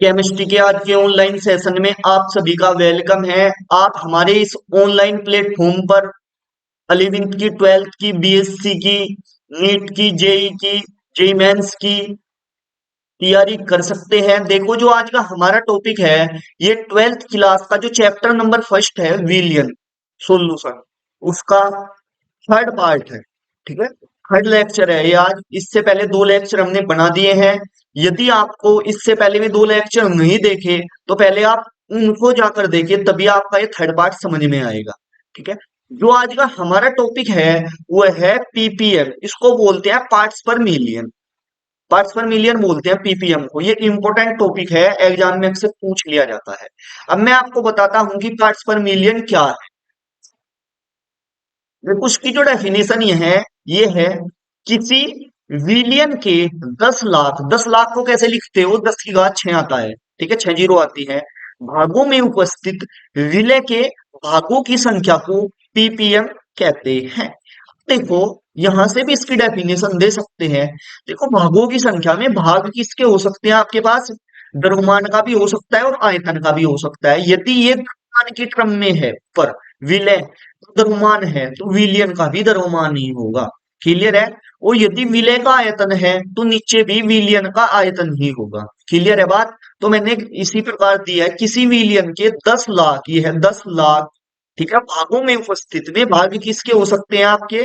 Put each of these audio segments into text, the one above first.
Chemistry के आज के ऑनलाइन सेशन में आप सभी का वेलकम है। आप हमारे इस ऑनलाइन प्लेटफॉर्म पर 11वीं की, 12वीं की, बीएससी की, नीट की, जेई की, जेई मेंस की तैयारी कर सकते हैं। देखो, जो आज का हमारा टॉपिक है, ये 12वीं क्लास का जो चैप्टर नंबर फर्स्ट है, विलियन सॉल्यूशन, उसका थर्ड पार्ट है। ठीक है, थर्ड लेक्चर है ये आज। इससे पहले दो लेक्चर हमने बना दिए हैं। यदि आपको इससे पहले भी दो लेक्चर नहीं देखे तो पहले आप उनको जाकर देखिए, तभी आपका ये थर्ड पार्ट समझ में आएगा। ठीक है, जो आज का हमारा टॉपिक है वो है पीपीएम। इसको बोलते हैं पार्ट्स पर मिलियन। पार्ट्स पर मिलियन बोलते हैं पीपीएम को। ये इंपॉर्टेंट टॉपिक है, एग्जाम में अक्सर पूछ लिया जाता है। अब मैं आपको बताता हूं कि पार्ट्स पर मिलियन क्या है। देखो, उसकी जो डेफिनेशन ये है किसी विलियन के 10 लाख, 10 लाख को कैसे लिखते हो, 10 की घात 6 आता है। ठीक है, 6 जीरो आती है। भागों में उपस्थित विलय के भागों की संख्या को पीपीएम कहते हैं। देखो, यहां से भी इसकी डेफिनेशन दे सकते हैं। देखो, भागों की संख्या में भाग किसके हो सकते हैं आपके पास, द्रव्यमान का भी हो सकता है और आयतन का भी हो सकता है। यदि ये द्रव्यमान के क्रम में है पर विलय द्रव्यमान है तो विलियन का भी द्रव्यमान ही होगा। क्लियर है। और यदि विलय का आयतन है तो नीचे भी विलियन का आयतन ही होगा। क्लियर है बात। तो मैंने इसी प्रकार दिया है, किसी विलियन के 10 लाख, ये है 10 लाख। ठीक है, भागों में उपस्थित में भाग किसके हो सकते हैं आपके,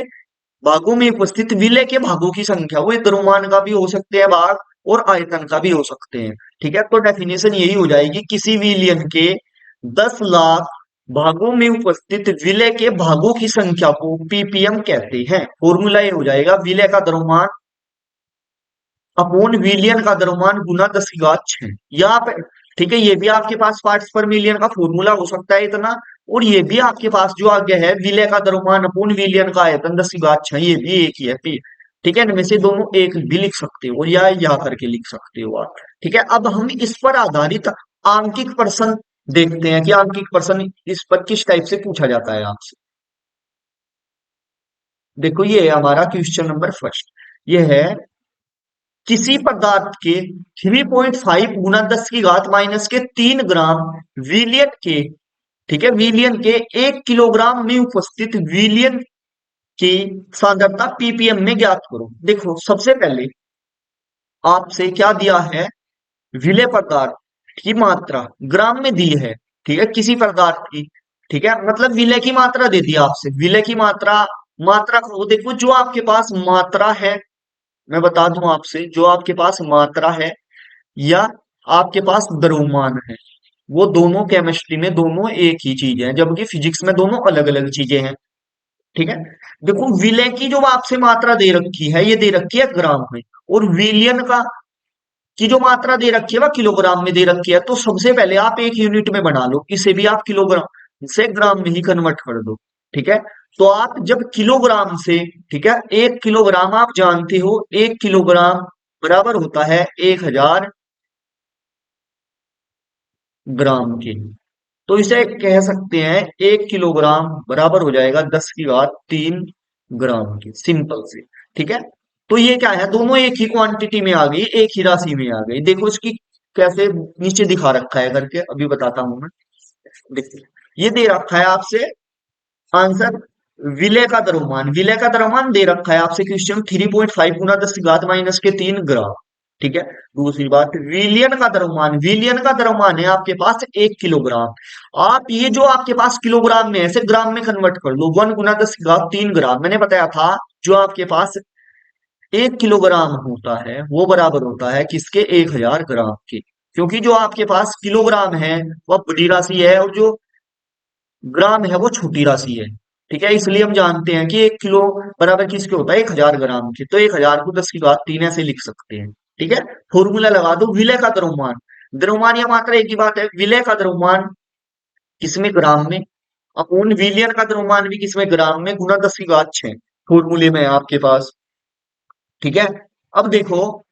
भागों में उपस्थित विलय के भागों की संख्या, वो द्रव्यमान का भी हो सकते हैं भाग और आयतन का भी हो सकते हैं। ठीक है, तो डेफिनेशन यही हो जाएगी, किसी विलयन के 10 लाख भागों में उपस्थित विलय के भागों की संख्या को पीपीएम कहते हैं। फॉर्मूला ये हो जाएगा, विलय का द्रव्यमान अपॉन विलियन का द्रव्यमान गुना 10 की घात 6। यहाँ पे ठीक है, ये भी आपके पास पार्ट्स पर मिलियन का फॉर्मूला हो सकता है इतना। और ये भी आपके पास जो आगे है, विलय का द्रव्यमान अपॉन विलियन का आयतन 10 की घात 6, ये भी एक ही है। ठीक है, इनमें से दोनों एक भी लिख सकते हो या यहाँ करके लिख सकते हो आप। ठीक है, अब हम इस पर आधारित आंकिक प्रश्न देखते हैं कि आंकिक प्रश्न इस पर किस टाइप से पूछा जाता है आपसे। देखो, ये है हमारा क्वेश्चन नंबर फर्स्ट। ये है, किसी पदार्थ के 3.5 गुना 10 की घात -3 ग्राम विलियन के, ठीक है, विलियन के 1 किलोग्राम में उपस्थित विलियन की सांद्रता पीपीएम में ज्ञात करो। देखो, सबसे पहले आपसे क्या दिया है, विलेय पदार्थ की मात्रा ग्राम में दी है। ठीक है, किसी पदार्थ की, ठीक है, मतलब विलय की मात्रा दे दी आपसे, विलय की मात्रा। मात्रा को देखो, जो आपके पास मात्रा है, मैं बता दूं आपसे, जो आपके पास मात्रा है या आपके पास द्रव्यमान है, वो दोनों केमिस्ट्री में दोनों एक ही चीज है, जबकि फिजिक्स में दोनों अलग अलग चीजें हैं। ठीक है, देखो, विलय की जो आपसे मात्रा दे रखी है, ये दे रखी है ग्राम में। और विलियन का की जो मात्रा दे रखी है वह किलोग्राम में दे रखी है। तो सबसे पहले आप एक यूनिट में बना लो, इसे भी आप किलोग्राम से ग्राम में ही कन्वर्ट कर दो। ठीक है, तो आप जब किलोग्राम से, ठीक है, 1 किलोग्राम आप जानते हो, 1 किलोग्राम बराबर होता है 1000 ग्राम के। तो इसे कह सकते हैं 1 किलोग्राम बराबर हो जाएगा 10 की घात 3 ग्राम की, सिंपल से। ठीक है, तो ये क्या है, दोनों एक ही क्वांटिटी में आ गई, एक ही राशि में आ गई। देखो इसकी कैसे नीचे दिखा रखा है करके, अभी बताता हूं मैं। देखिए, ये दे रखा है आपसे आंसर, विलय का द्रव्यमान, विलय का द्रव्यमान दे रखा है आपसे क्वेश्चन, 3.5 गुना 10 की घात -3 ग्राम। ठीक है, दूसरी बात, विलियन का द्रव्यमान, विलियन का द्रव्यमान है आपके पास 1 किलोग्राम। आप ये जो आपके पास किलोग्राम में है, इसे ग्राम में कन्वर्ट कर लो, 1 गुना 10 की घात 3 ग्राम। मैंने बताया था, जो आपके पास 1 किलोग्राम होता है वो बराबर होता है किसके, 1000 ग्राम के। क्योंकि जो आपके पास किलोग्राम है वह बड़ी राशि है और जो ग्राम है वो छोटी राशि है। ठीक है, इसलिए हम जानते हैं कि 1 किलो बराबर किसके होता है, 1000 ग्राम के। तो 1000 को 10 की घात 3 ऐसे लिख सकते हैं। ठीक है, फॉर्मूला लगा दो, विलय का द्रव्यमान, द्रव्यमान या मात्रा एक ही बात है, विलय का द्रव्यमान किसमें, ग्राम में, अपूर्ण विलियन का द्रव्यमान भी किसमें, ग्राम में, गुना 10 की घात 6 फॉर्मूले में है आपके पास। ठीक है, अब देखो,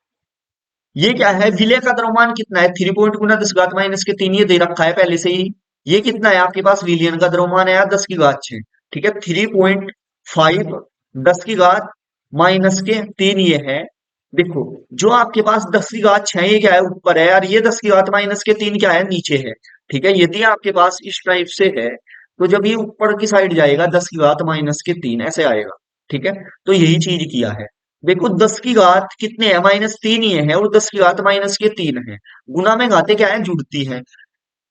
ये क्या है, विलय का द्रव्यमान कितना है, 3 पॉइंट गुना 10 की घात -3, ये दे रखा है पहले से ही। ये कितना है आपके पास, विलियन का द्रव्यमान है 10 की घात 6। ठीक है, 3.5 10 की घात -3 ये है, देखो, जो आपके पास 10 की घात 6 ये क्या है, ऊपर है, और ये 10 की घात -3 क्या है, नीचे है। ठीक है, यदि आपके पास इस टाइप से है, तो जब ये ऊपर की साइड जाएगा 10 की घात -3 ऐसे आएगा। ठीक है, तो यही चीज किया है। देखो 10 की घात कितने है, -3 ही है, और 10 की घात -3 है। गुना में घातें क्या है, जुड़ती है।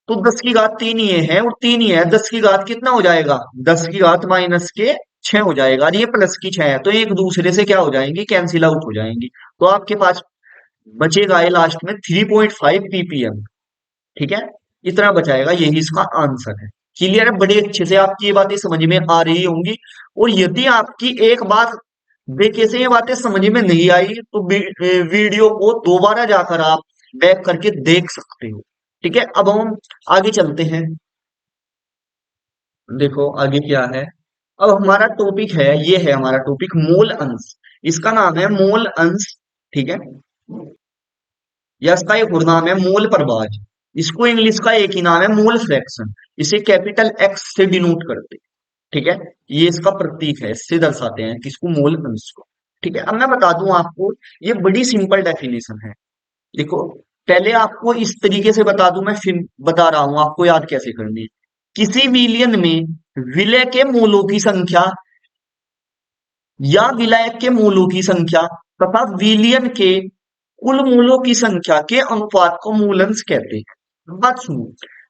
तो 10 की घात 3 ही है, और 3 ही है, 10 की घात कितना हो जाएगा, 10 की घात -6 हो जाएगा, और ये +6 है, तो ये एक दूसरे से क्या हो जाएंगी, कैंसिल आउट हो जाएंगी। तो आपके पास बचेगा ये लास्ट में 3.5 ppm। ठीक है, इतना बचाएगा, यही इसका आंसर है। क्लियर है, बड़े अच्छे से आपकी ये बातें समझ में आ रही होंगी। और यदि आपकी एक बार देखे से ये बातें समझ में नहीं आई, तो वीडियो को दोबारा जाकर आप बैक करके देख सकते हो। ठीक है, अब हम आगे चलते हैं। देखो आगे क्या है। अब हमारा टॉपिक है, ये है हमारा टॉपिक, मोल अंश। इसका नाम है मोल अंश। ठीक है, या इसका एक और नाम है मोल प्रभाज। इसको इंग्लिश का एक ही नाम है मोल फ्रैक्शन। इसे कैपिटल एक्स से डिनोट करते हैं। ठीक है, ये इसका प्रतीक है, इससे दर्शाते हैं किसको, मोल अंश को। ठीक है, अब मैं बता दूं आपको, ये बड़ी सिंपल डेफिनेशन है। देखो, पहले आपको इस तरीके से बता दूं, मैं फिर बता रहा हूं आपको याद कैसे करनी है। किसी विलयन में विलय के मूलों की संख्या या विलायक के मूलों की संख्या तथा विलयन के कुल मूलों की संख्या के अनुपात को मूलंश कहते हैं। बात सुनो,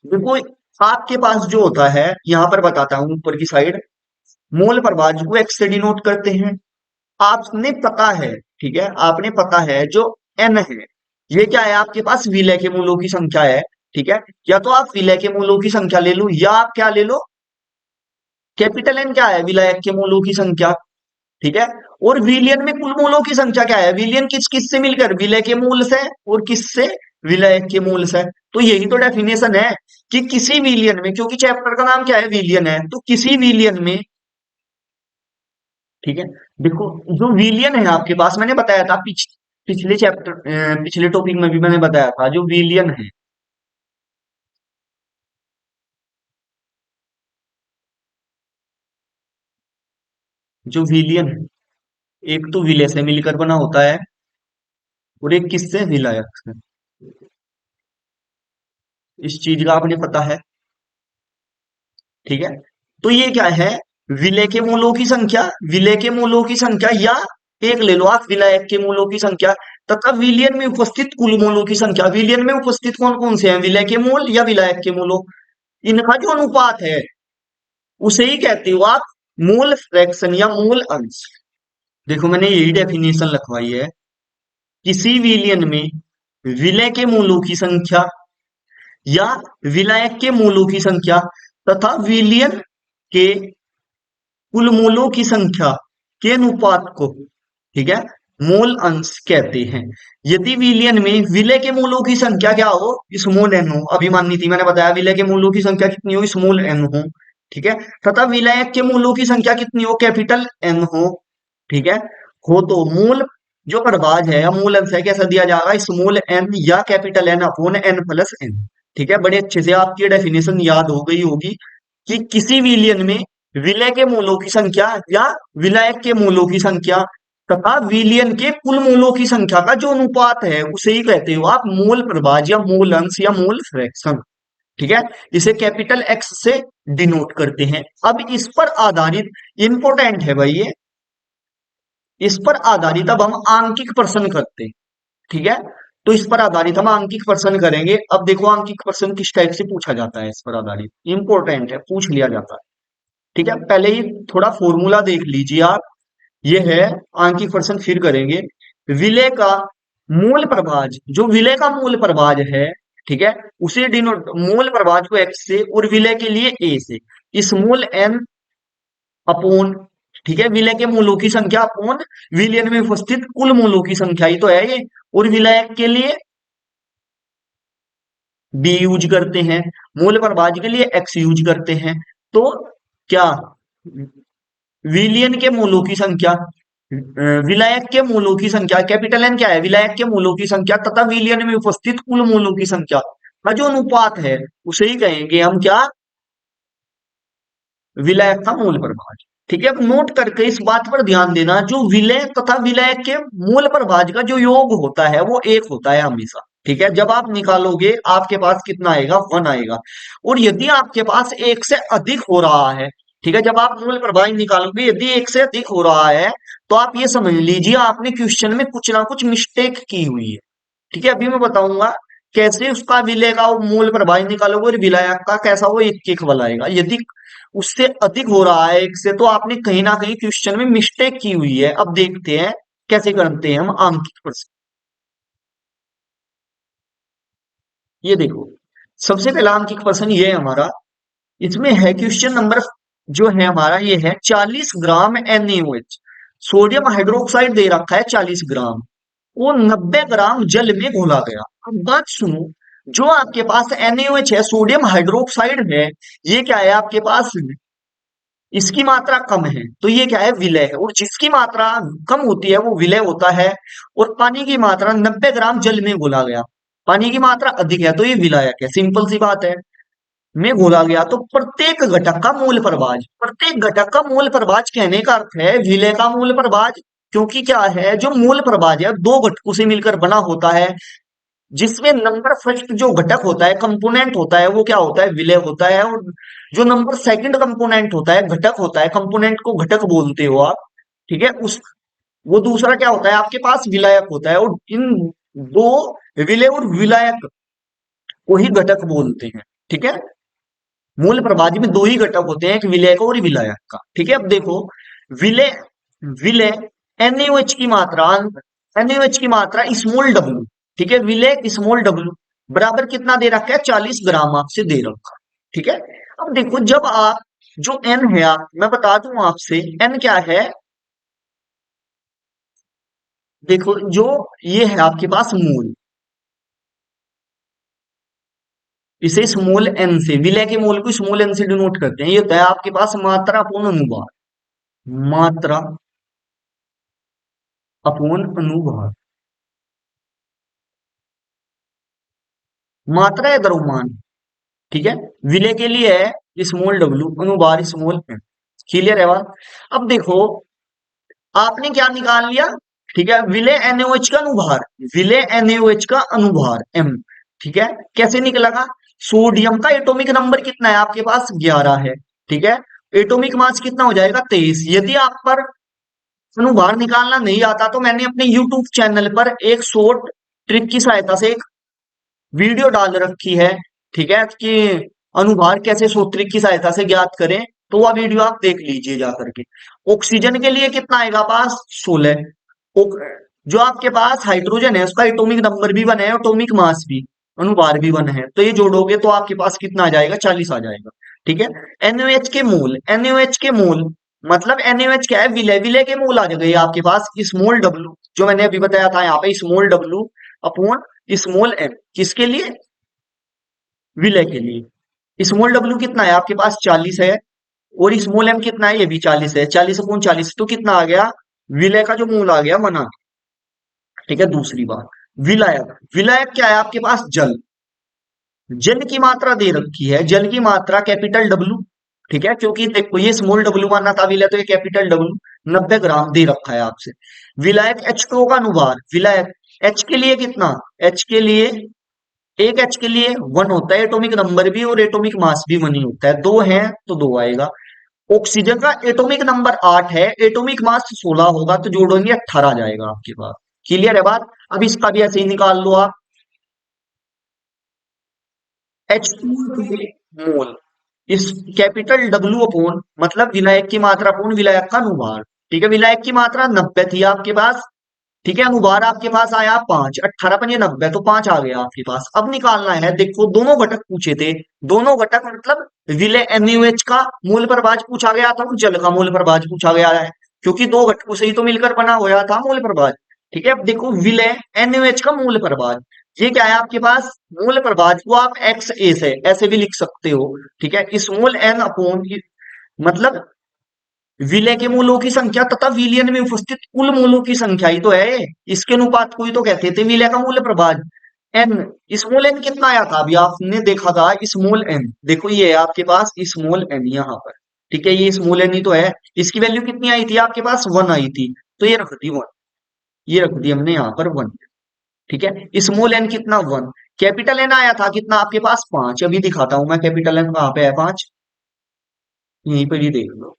देखो आपके पास जो होता है, यहां पर बताता हूं ऊपर की साइड, मूल प्रभाज को एक्स से डिनोट करते हैं। आपने पता है, ठीक है, आपने पता है जो एन है, ये क्या है, आपके पास विलय के मूलों की संख्या है। ठीक है, या तो आप विलय के मूलों की संख्या ले लो, या आप क्या ले लो, कैपिटल एन क्या है, विलायक के मूलों की संख्या। ठीक है, और विलियन में कुल मूलों की संख्या क्या है, विलियन किस किस से मिलकर, विलय के मूल से, और किससे, विलायक के मूल से। तो यही तो डेफिनेशन है कि किसी विलियन में, क्योंकि चैप्टर का नाम क्या है, विलियन है, तो किसी विलियन में। ठीक है, देखो जो विलियन है आपके पास, मैंने बताया था पिछले चैप्टर, पिछले टॉपिक में भी मैंने बताया था, जो विलियन है, जो विलियन है, एक तो विलय से मिलकर बना होता है, और एक किससे, विलायक से। इस चीज का आपने पता है। ठीक है, तो ये क्या है, विलय के मूलों की संख्या, विलय के मूलों की संख्या, या एक ले लो आप, विलायक के मूलों की संख्या तथा विलयन में उपस्थित कुल मूलों की संख्या। विलयन में उपस्थित कौन कौन से हैं, विलय के मूल या विलायक के मूलों, इनका जो अनुपात है, उसे ही कहते हो आप मूल फ्रैक्शन या मूल अंश। देखो मैंने यही डेफिनेशन लिखवाई है, किसी विलयन में विलय के मूलों की संख्या या विलायक के मूलों की संख्या तथा विलयन के कुल मूलों की संख्या के अनुपात को, ठीक है, मूल अंश कहते हैं। यदि विलयन में विलय के मूलों की संख्या क्या हो, स्मॉल एन हो, अभी मानी थी मैंने बताया, विलय के मूलों की संख्या कितनी हो, स्मॉल एन हो। ठीक है, तथा विलायक के मूलों की संख्या कितनी हो, कैपिटल एन हो। ठीक है, हो तो मूल जो प्रभाज है या मूल अंश है, कैसा दिया जाएगा, स्मॉल एन या capital N upon n plus n. ठीक है, बड़े अच्छे से आपकी डेफिनेशन याद हो गई होगी कि किसी विलयन में विलय के मूलों की संख्या या विलायक के मूलों की संख्या तथा विलयन के कुल मूलों की संख्या का जो अनुपात है, उसे ही कहते हो आप मूल प्रभाज या मूल अंश या मूल फ्रैक्शन। ठीक है, इसे कैपिटल एक्स से डिनोट करते हैं। अब इस पर आधारित, इंपॉर्टेंट है भाई ये, इस पर आधारित अब हम आंकिक प्रश्न करते हैं। ठीक है, तो इस पर आधारित हम आंकिक प्रश्न करेंगे। अब देखो आंकिक प्रश्न किस टाइप से पूछा जाता है, इस पर आधारित इंपॉर्टेंट है, पूछ लिया जाता है। ठीक है, पहले ही थोड़ा फॉर्मूला देख लीजिए आप, ये है आंकिक प्रश्न, फिर करेंगे। विलय का मूल प्रभाज, जो विलय का मूल प्रभाज है, ठीक है, उसे डिनोट, मूल प्रभाज को एक्स से और विलय के लिए ए से, स्मॉल एन अपोन, ठीक है, विलय के मूलों की संख्या अपोन विलयन में उपस्थित कुल मूलों की संख्या ही तो है ये। और विलायक के लिए बी यूज करते हैं, मूल प्रभाज के लिए एक्स यूज करते हैं। तो क्या, विलियन के मूलों की संख्या, विलायक के मूलों की संख्या, कैपिटल एन क्या है, विलायक के मूलों की संख्या तथा विलियन में उपस्थित कुल मूलों की संख्या का जो अनुपात है, उसे ही कहेंगे हम क्या, विलायक का मूल प्रभाज। ठीक है, अब नोट करके इस बात पर ध्यान देना, जो विलय तथा विलय के मूल प्रभाज का जो योग होता है वो एक होता है हमेशा। ठीक है, जब आप निकालोगे आपके पास कितना आएगा, वन आएगा। और यदि आपके पास एक से अधिक हो रहा है, ठीक है, जब आप मूल प्रभाज निकालोगे यदि एक से अधिक हो रहा है, तो आप ये समझ लीजिए आपने क्वेश्चन में कुछ ना कुछ मिस्टेक की हुई है। ठीक है, अभी मैं बताऊंगा कैसे उसका विलय का वो मूल प्रभाज निकालोगे और विलायक का कैसा वो एक एक वाला आएगा। यदि उससे अधिक हो रहा है एक से, तो आपने कहीं ना कहीं क्वेश्चन में मिस्टेक की हुई है। अब देखते हैं कैसे करते हैं हम आंकिक प्रश्न। ये देखो, सबसे पहला अंकित प्रश्न ये है हमारा। इसमें है क्वेश्चन नंबर जो है हमारा, ये है 40 ग्राम NaOH, सोडियम हाइड्रोक्साइड दे रखा है 40 ग्राम, वो 90 ग्राम जल में घोला गया। अब बात सुनो, जो आपके पास NaOH है, सोडियम हाइड्रोक्साइड है, ये क्या है आपके पास, इसकी मात्रा कम है तो ये क्या है, विलय है। और जिसकी मात्रा कम होती है वो विलय होता है। और पानी की मात्रा 90 ग्राम जल में घोला गया, पानी की मात्रा अधिक है तो ये विलायक है। सिंपल सी बात है, में घोला गया। तो प्रत्येक घटक का मूल प्रभाज, प्रत्येक घटक का मूल प्रभाज कहने का अर्थ है विलय का मूल प्रभाज। क्योंकि क्या है, जो मूल प्रभाज है दो घटकों से मिलकर बना होता है, जिसमें नंबर फर्स्ट जो घटक होता है, कंपोनेंट होता है, वो क्या होता है, विलय होता है। और जो नंबर सेकंड कंपोनेंट होता है, घटक होता है, कंपोनेंट को घटक बोलते हो आप, ठीक है, उस वो दूसरा क्या होता है आपके पास, विलायक होता है। और इन दो, विलय और विलायक को ही घटक बोलते हैं। ठीक है, मूल प्रभाज में दो ही घटक होते हैं, एक विलय का और विलायक का। ठीक है, अब देखो, विलय, विलय NaOH की मात्रा, NaOH की मात्रा स्मॉल w, ठीक है, विलय स्मॉल w बराबर कितना दे रखा है, 40 ग्राम आपसे दे रखा। ठीक है, अब देखो जब आप, जो n है, आप मैं बता दूं आपसे n क्या है। देखो जो ये है आपके पास मूल, इसे स्मॉल n से, विलय के मूल को स्मॉल n से डिनोट करते हैं। ये होता है आपके पास मात्रा अपूर्ण अनुभार, मात्रा अपूर्ण अनुभार, मात्रा है द्रव्यमान। ठीक है, विलय के लिए है स्मॉल w, अनुभार स्मॉल n। क्लियर है बात। अब देखो आपने क्या निकाल लिया, ठीक है, विलय NaOH का अनुभार, विलय NaOH का अनुभार m। ठीक है, कैसे निकलेगा, सोडियम का एटॉमिक नंबर कितना है आपके पास, 11 है। ठीक है, एटॉमिक मास कितना हो जाएगा, 23। यदि आप पर अनुभार निकालना नहीं आता तो मैंने अपने यूट्यूब चैनल पर एक शॉर्ट ट्रिक की सहायता से वीडियो डाल रखी है। ठीक है, कि अनुभार कैसे सूत्रिक की सहायता से ज्ञात करें, तो वह वीडियो आप देख लीजिए जा करके। ऑक्सीजन के लिए कितना आएगा पास, 16। जो आपके पास हाइड्रोजन है उसका एटॉमिक नंबर भी 1 है, एटॉमिक मास भी, अनुभार भी 1 है, तो ये जोड़ोगे तो आपके पास कितना आ जाएगा, 40 आ जाएगा। ठीक है, NaOH के मूल, NaOH के मूल मतलब NaOH क्या है, विलय, विलय के मूल आ जाएगा आपके पास स्मॉल w, जो मैंने अभी बताया था यहाँ पे, small w upon small n, किसके लिए, विलय के लिए। स्मॉल w कितना है आपके पास, 40 है। और स्मॉल m कितना है, ये भी 40 है। 40/40 तो कितना आ गया, विलय का जो मूल आ गया, 1। ठीक है, दूसरी बात, विलायक, विलायक क्या है आपके पास, जल, जल की मात्रा दे रखी है, जल की मात्रा कैपिटल W। ठीक है, क्योंकि देखो ये स्मॉल w माना था विलय, तो ये कैपिटल W, 90 ग्राम दे रखा है आपसे। विलायक H2O का अनुभार, विलायक H के लिए कितना, H के लिए, एक H के लिए 1 होता है, एटॉमिक नंबर भी और एटॉमिक मास भी 1 ही होता है, दो है तो 2 आएगा। ऑक्सीजन का एटॉमिक नंबर 8 है, एटॉमिक मास 16 होगा, तो जोड़ोगे 18 आ जाएगा आपके पास। क्लियर है बात। अब इसका भी ऐसे ही निकाल लो आप, H2 मोल, इस कैपिटल W अपोन, मतलब विलायक की मात्रा अपोन विलायक का अनुभार। ठीक है, विलायक की मात्रा 90 थी आपके पास। ठीक है, अनुभार आपके पास आया 5, 18×5 = 90, तो 5 आ गया आपके पास। अब निकालना है, देखो दोनों घटक पूछे थे, दोनों घटक मतलब विलय NaOH का मूल प्रभाज पूछा गया था और जल का मूल प्रभाज पूछा गया है, क्योंकि दो घटकों से ही तो मिलकर बना हुआ था मूल प्रभाज। ठीक है, अब देखो विलय NaOH का मूल प्रभाज, ये क्या है आपके पास, मूल प्रभाज को आप एक्स ए से ऐसे भी लिख सकते हो। ठीक है, स्मॉल n अपॉन, मतलब विलय के मूलों की संख्या तथा विलयन में उपस्थित कुल मूलों की संख्या ही तो है, इसके अनुपात को ही तो कहते थे विलय का मूल प्रभाज। एन, स्मॉल एन कितना आया था, अभी आपने देखा था, स्मॉल एन, देखो ये है आपके पास स्मॉल एन यहाँ पर। ठीक है, ये स्मॉल एन ही तो है। इसकी वैल्यू कितनी आई थी आपके पास, 1 आई थी, तो ये रख दी 1, ये रख दी हमने यहाँ पर 1। ठीक है, स्मॉल एन कितना, 1। कैपिटल एन आया था कितना आपके पास, 5। अभी दिखाता हूं मैं कैपिटल एन कहाँ पे है, 5, यहीं पर ही देख लो।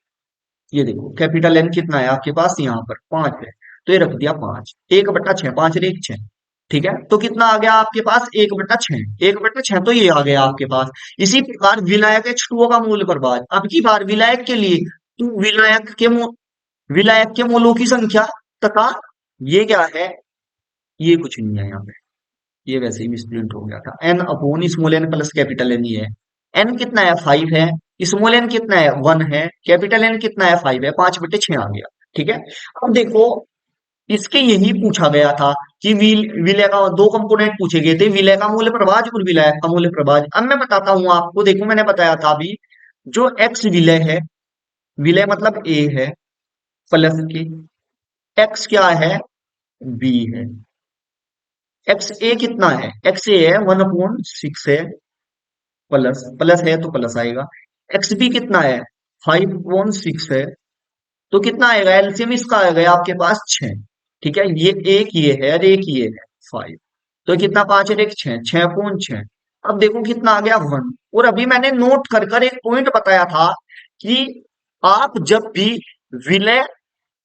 ये देखो कैपिटल एन कितना है आपके पास, यहाँ पर 5 है, तो ये रख दिया 5, 1/6, 5 और 1 6। ठीक है, तो कितना आ गया आपके पास, 1/6, 1/6, तो ये आ गया आपके पास। इसी प्रकार विलायक H2O का मूल प्रभाज, अब की बार विलायक के लिए, तो विलायक के मूलों की संख्या तथा ये क्या है, ये कुछ नहीं है यहाँ पे, ये वैसे ही मिसप्रिंट हो गया था, n upon small n plus capital n ही है। एन कितना है, 5 है, स्मॉल एन कितना है, 1 है, कैपिटल एन कितना है, 5 है, 5/6 आ गया। ठीक है, अब देखो इसके यही पूछा गया था कि विलय का दो कंपोनेंट पूछे गए थे, विलय का मूल्य प्रभाज और विलायक का मूल्य प्रभाज। अब मैं बताता हूं आपको, देखो मैंने बताया था अभी, जो एक्स विलय है, विलय मतलब ए है, प्लस के एक्स क्या है, बी है। एक्स ए कितना है, एक्स ए है 1/6 है, प्लस प्लस है तो प्लस आएगा। एक्स बी कितना है, 5/6 है, तो कितना आएगा, एलसीएम इसका आ गया आपके पास 6। ठीक है, ये एक ये है और एक ये है 5, तो कितना, 5 और 1 6, 6/6। अब देखो कितना आ गया, 1। और अभी मैंने नोट कर कर एक पॉइंट बताया था कि आप जब भी विलय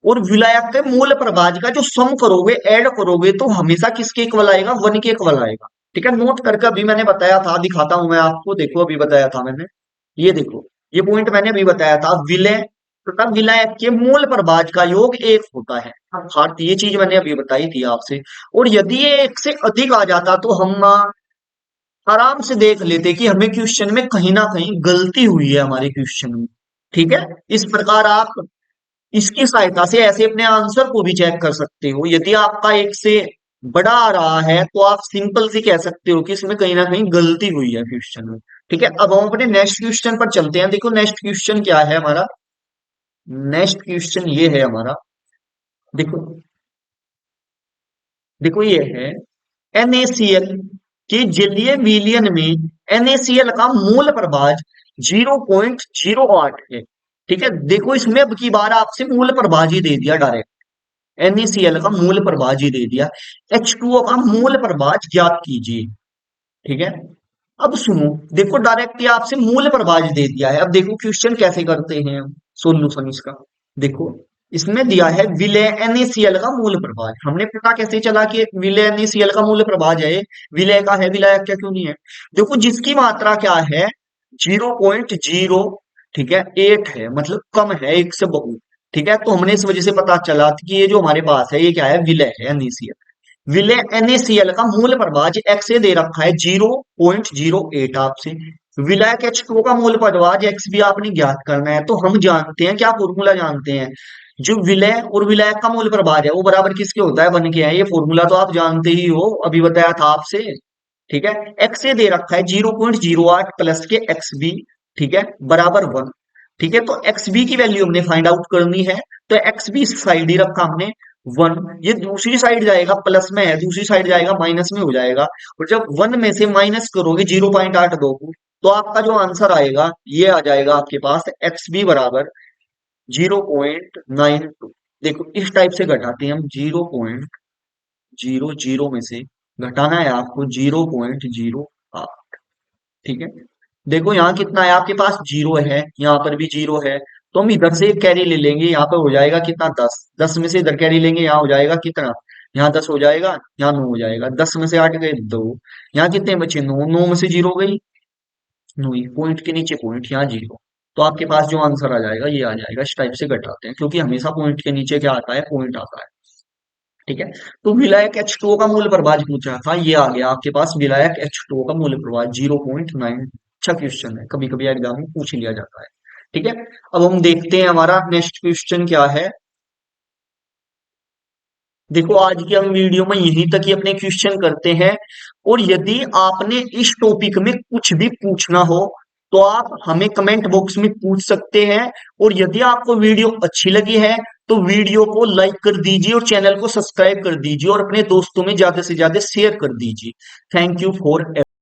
और विलायक के मूल प्रभाज का जो सम करोगे, ऐड करोगे, तो हमेशा किसके इक्वल आएगा, 1 के इक्वल आएगा। ठीक है, नोट करके अभी मैंने बताया था, दिखाता हूं मैं आपको, देखो अभी बताया था मैंने, ये देखो, ये पॉइंट मैंने अभी बताया था, विलय तथा विलायक के मूल प्रभाज का योग 1 होता है। अर्थात ये चीज मैंने अभी बताई थी आपसे, और यदि ये 1 से अधिक आ जाता तो हम आराम से देख लेते कि हमें क्वेश्चन में कहीं ना कहीं गलती हुई है हमारे क्वेश्चन में। ठीक है, इस प्रकार आप इसकी सहायता से ऐसे अपने आंसर को भी चेक कर सकते हो। यदि आपका 1 से बड़ा आ रहा है तो आप सिंपल से कह सकते हो कि इसमें कहीं ना कहीं गलती हुई है क्वेश्चन में। ठीक है, अब हम अपने नेक्स्ट क्वेश्चन पर चलते हैं। देखो नेक्स्ट क्वेश्चन क्या है हमारा, नेक्स्ट क्वेश्चन ये है हमारा, देखो, देखो ये है NaCl के जलीय विलयन में NaCl का मूल प्रभाज 0.08 है। ठीक है, देखो इसमें अब की बार आपसे मूल प्रभाज ही दे दिया डायरेक्ट, NaCl का मूल प्रभाज ही दे दिया, H2O का मूल प्रभाज ज्ञात कीजिए। ठीक है, अब सुनो, देखो डायरेक्ट ये आपसे मूल प्रभाज दे दिया है। अब देखो क्वेश्चन कैसे करते हैं सोल्यूशन इसका, देखो इसमें दिया है विलय NaCl का मूल प्रभाज, हमने पता कैसे चला कि विलय NaCl का मूल प्रभाज है, विलय का है, विलायक क्या क्यों नहीं है। देखो जिसकी मात्रा क्या है, 0.0, ठीक है, 8 है, मतलब कम है, एक से बहुत। ठीक है, तो हमने इस वजह से पता चला कि ये जो हमारे पास है ये क्या है, विलय है NaCl। विलय NaCl का मूल प्रभाज एक्स ए दे रखा है 0.08 आपसे, विलायक H2O का मूल प्रभाज एक्स भी आपने ज्ञात करना है। तो हम जानते हैं, क्या फॉर्मूला जानते हैं, जो विलय और विलायक का मूल प्रभाज है वो बराबर किसके होता है, 1 के है। ये फॉर्मूला तो आप जानते ही हो, अभी बताया था आपसे। ठीक है, एक्स ए दे रखा है 0.08 प्लस के एक्स बी, ठीक है, बराबर 1। ठीक है, तो एक्स बी की वैल्यू हमने फाइंड आउट करनी है, तो एक्स बी साइड ही रखा हमने 1, ये दूसरी साइड जाएगा, प्लस में है, दूसरी साइड जाएगा माइनस में हो जाएगा, और जब 1 में से माइनस करोगे 0.82 को, तो आपका जो आंसर आएगा ये आ जाएगा आपके पास एक्स बी बराबर 0.92। देखो इस टाइप से घटाते हैं हम, 0.00 में से घटाना है आपको 0.08। ठीक है, देखो यहाँ कितना है आपके पास, 0 है, यहाँ पर भी 0 है, तो हम इधर से एक कैरी ले लेंगे, यहाँ पर हो जाएगा कितना, 10, 10 में से इधर कैरी लेंगे, यहाँ हो जाएगा कितना, यहाँ 10 हो जाएगा, यहाँ 9 हो जाएगा, 10 में से 8 गए 2, यहाँ कितने बचे, 9, 9 में से 0 गई, 9, पॉइंट के नीचे पॉइंट, यहाँ 0, तो आपके पास जो आंसर आ जाएगा ये आ जाएगा। इस टाइप से घटाते हैं, क्योंकि हमेशा पॉइंट के नीचे क्या आता है, पॉइंट आता है। ठीक है, तो विलायक H2O का मूल प्रभाज पूछा था, ये आ गया आपके पास विलायक H2O का मूल प्रभाज 0.9। अच्छा क्वेश्चन है, कभी कभी एग्जाम में पूछ लिया जाता है। ठीक है, अब हम देखते हैं हमारा नेक्स्ट क्वेश्चन क्या है। देखो आज की हम वीडियो में यहीं तक ही अपने क्वेश्चन करते हैं, और यदि आपने इस टॉपिक में कुछ भी पूछना हो तो आप हमें कमेंट बॉक्स में पूछ सकते हैं। और यदि आपको वीडियो अच्छी लगी है तो वीडियो को लाइक कर दीजिए और चैनल को सब्सक्राइब कर दीजिए और अपने दोस्तों में ज्यादा से ज्यादा शेयर कर दीजिए। Thank you for